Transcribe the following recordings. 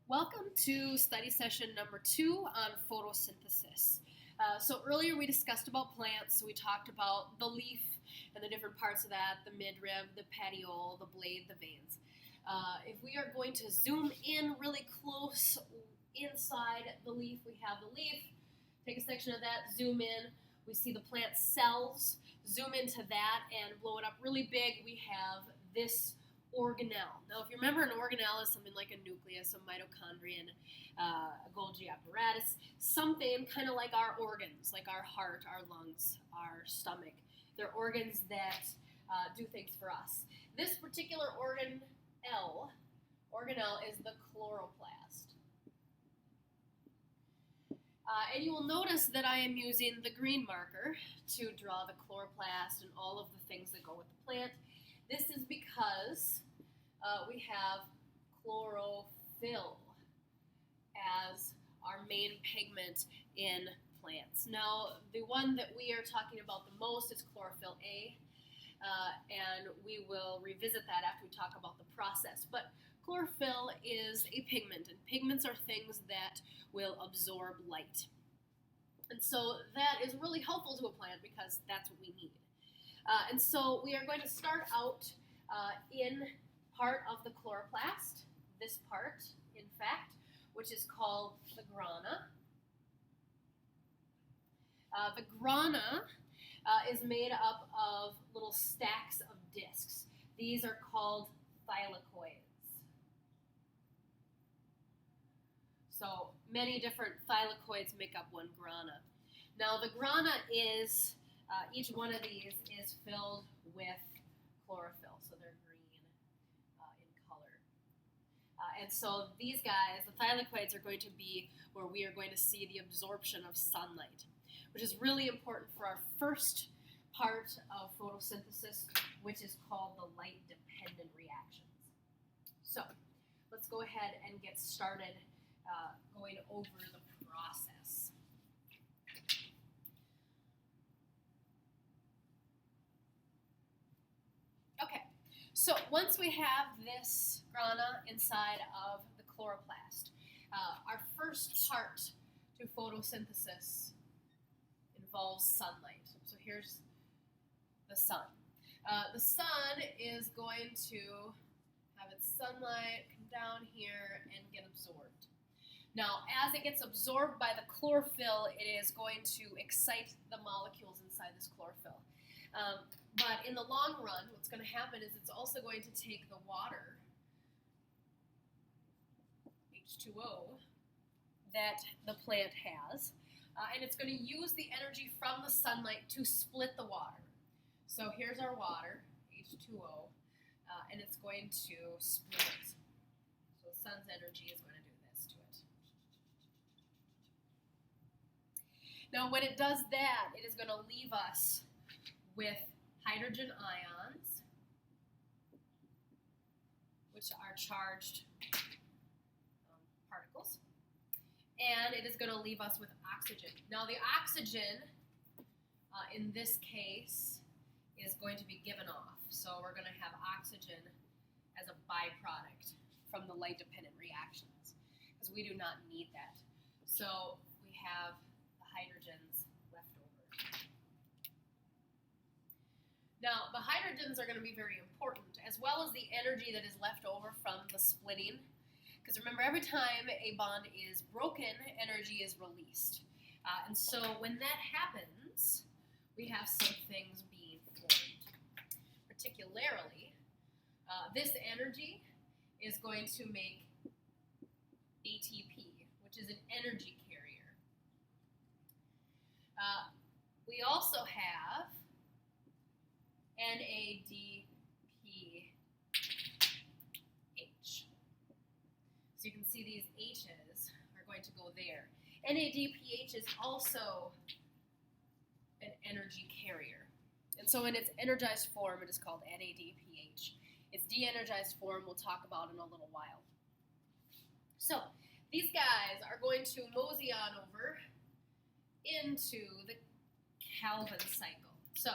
Welcome to study session number 2 on photosynthesis. So earlier we discussed about plants, so we talked about the leaf and the different parts of that, the midrib, the petiole, the blade, the veins. If we are going to zoom in really close inside the leaf, we have the leaf, take a section of that, zoom in, we see the plant cells, zoom into that and blow it up really big, we have this organelle. Now, if you remember, an organelle is something like a nucleus, a mitochondrion, a Golgi apparatus, something kind of like our organs, like our heart, our lungs, our stomach. They're organs that do things for us. This particular organelle is the chloroplast. And you will notice that I am using the green marker to draw the chloroplast and all of the things that go with the plant. This is because we have chlorophyll as our main pigment in plants. Now, the one that we are talking about the most is chlorophyll A, and we will revisit that after we talk about the process. But chlorophyll is a pigment, and pigments are things that will absorb light. And so that is really helpful to a plant because that's what we need. And so we are going to start out in part of the chloroplast, this part, in fact, which is called the grana. The grana is made up of little stacks of discs. These are called thylakoids. So many different thylakoids make up one grana. Now the grana is each one of these is filled with chlorophyll, so they're green in color. And so these guys, the thylakoids, are going to be where we are going to see the absorption of sunlight, which is really important for our first part of photosynthesis, which is called the light-dependent reactions. So let's go ahead and get started going over the process. So once we have this grana inside of the chloroplast, our first part to photosynthesis involves sunlight. So here's the sun. The sun is going to have its sunlight come down here and get absorbed. Now, as it gets absorbed by the chlorophyll, it is going to excite the molecules inside this chlorophyll. But in the long run, what's going to happen is it's also going to take the water, H2O, that the plant has, and it's going to use the energy from the sunlight to split the water. So here's our water, H2O, and it's going to split it. So the sun's energy is going to do this to it. Now when it does that, it is going to leave us with hydrogen ions, which are charged particles, and it is going to leave us with oxygen. Now the oxygen, in this case, is going to be given off. So we're going to have oxygen as a byproduct from the light-dependent reactions, because we do not need that. So we have the hydrogens left over. Now, the hydrogens are going to be very important, as well as the energy that is left over from the splitting. Because remember, every time a bond is broken, energy is released. And so when that happens, we have some things being formed. Particularly, this energy is going to make ATP, which is an energy carrier. We also have NADPH. So you can see these H's are going to go there. NADPH is also an energy carrier. And so in its energized form, it is called NADPH. Its de-energized form we'll talk about in a little while. So these guys are going to mosey on over into the Calvin cycle. So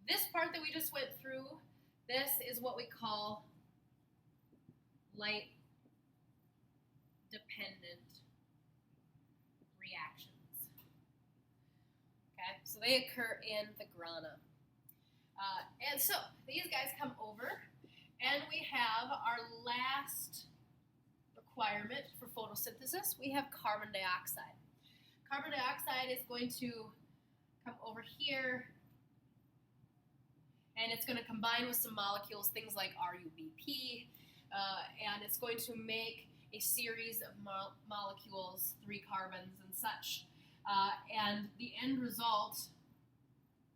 this part that we just went through, this is what we call light dependent reactions. Okay, so they occur in the grana. And so these guys come over, and we have our last requirement for photosynthesis. We have carbon dioxide. Carbon dioxide is going to come over here, and it's going to combine with some molecules, things like RUBP, and it's going to make a series of molecules, 3 carbons and such. And the end result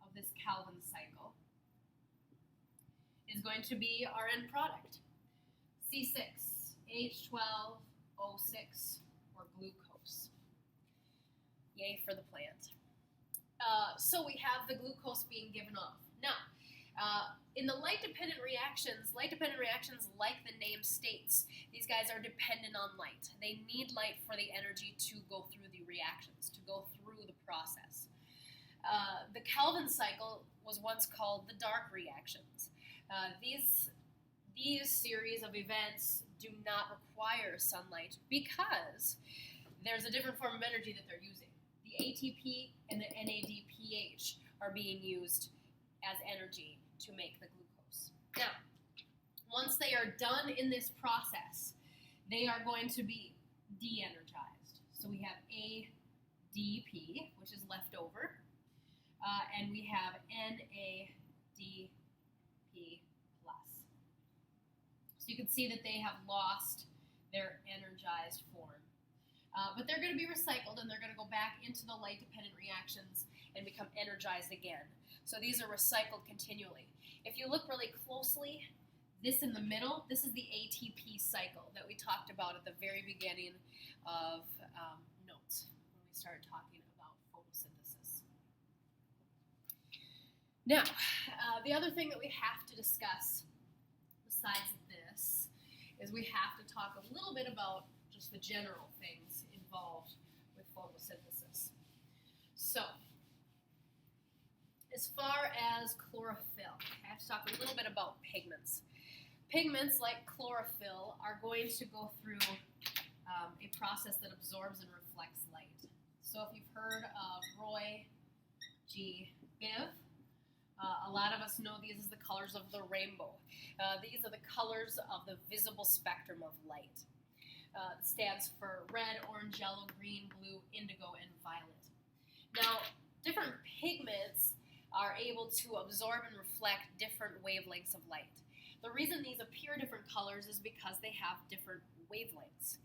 of this Calvin cycle is going to be our end product, C6H12O6, or glucose. Yay for the plant. So we have the glucose being given off. Now, in the light-dependent reactions like the name states, these guys are dependent on light. They need light for the energy to go through the reactions, to go through the process. The Calvin cycle was once called the dark reactions. These series of events do not require sunlight because there's a different form of energy that they're using. The ATP and the NADPH are being used as energy to make the glucose. Now, once they are done in this process, they are going to be de-energized. So we have ADP, which is left over, and we have NADP+. So you can see that they have lost their energized form. But they're going to be recycled, and they're going to go back into the light-dependent reactions and become energized again. So these are recycled continually. If you look really closely, this in the middle, this is the ATP cycle that we talked about at the very beginning of notes when we started talking about photosynthesis. Now, the other thing that we have to discuss besides this is we have to talk a little bit about just the general things involved with photosynthesis. So, as far as chlorophyll, I have to talk a little bit about pigments. Pigments like chlorophyll are going to go through a process that absorbs and reflects light. So if you've heard of Roy G. Biv, a lot of us know these as the colors of the rainbow. These are the colors of the visible spectrum of light. It stands for red, orange, yellow, green, blue, indigo, and violet. Now, different pigments are able to absorb and reflect different wavelengths of light. The reason these appear different colors is because they have different wavelengths.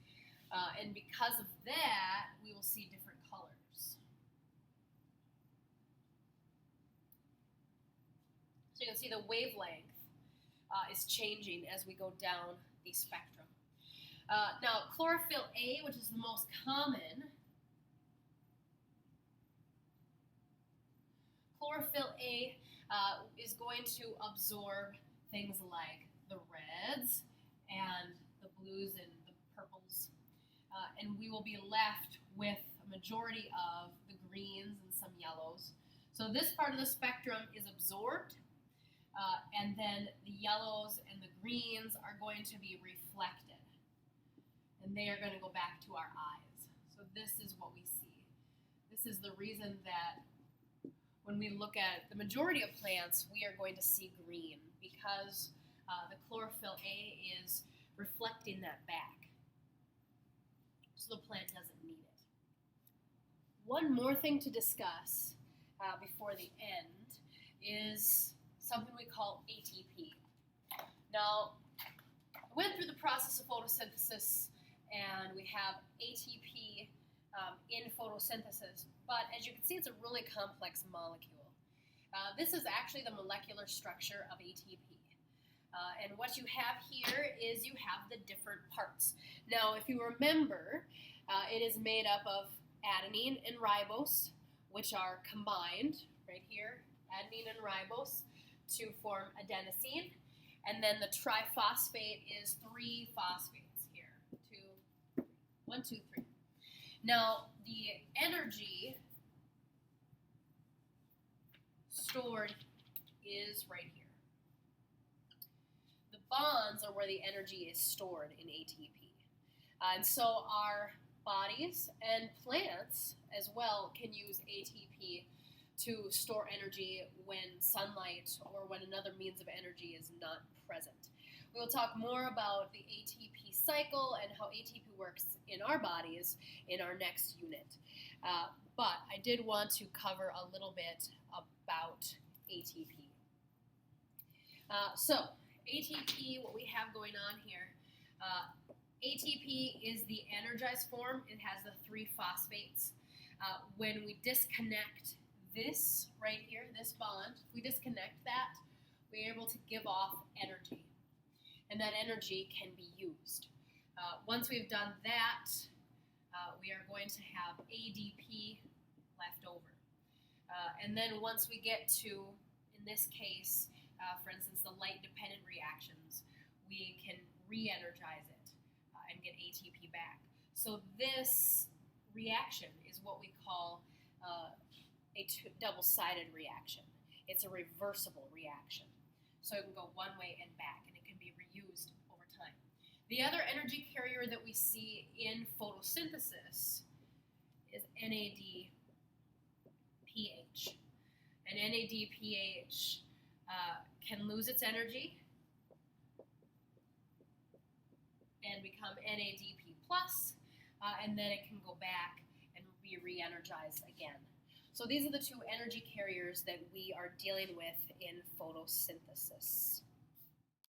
And because of that, we will see different colors. So you can see the wavelength is changing as we go down the spectrum. Now, chlorophyll A, which is the most common, chlorophyll A is going to absorb things like the reds and the blues and the purples, and we will be left with a majority of the greens and some yellows. So this part of the spectrum is absorbed, and then the yellows and the greens are going to be reflected, and they are going to go back to our eyes. So this is what we see. This is the reason that when we look at the majority of plants, we are going to see green because the chlorophyll A is reflecting that back. So the plant doesn't need it. One more thing to discuss before the end is something we call ATP. Now, I went through the process of photosynthesis, and we have ATP in photosynthesis, but as you can see, it's a really complex molecule. This is actually the molecular structure of ATP. And what you have here is you have the different parts. Now, if you remember, it is made up of adenine and ribose, which are combined right here, adenine and ribose, to form adenosine. And then the triphosphate is 3 phosphates here. 1, 2, 3. Now, the energy stored is right here. The bonds are where the energy is stored in ATP. And so our bodies and plants as well can use ATP to store energy when sunlight or when another means of energy is not present. We will talk more about the ATP cycle and how ATP works in our bodies in our next unit. But I did want to cover a little bit about ATP. So ATP, what we have going on here, ATP is the energized form. It has the 3 phosphates. When we disconnect this right here, this bond, if we disconnect that, we're able to give off energy. And that energy can be used. Once we've done that, we are going to have ADP left over. And then once we get to, in this case, for instance, the light-dependent reactions, we can re-energize it and get ATP back. So this reaction is what we call a double-sided reaction. It's a reversible reaction. So it can go one way and back, and it can be reused over time. The other energy carrier that we see in photosynthesis is NADPH. And NADPH can lose its energy and become NADP+, and then it can go back and be re-energized again. So these are the 2 energy carriers that we are dealing with in photosynthesis.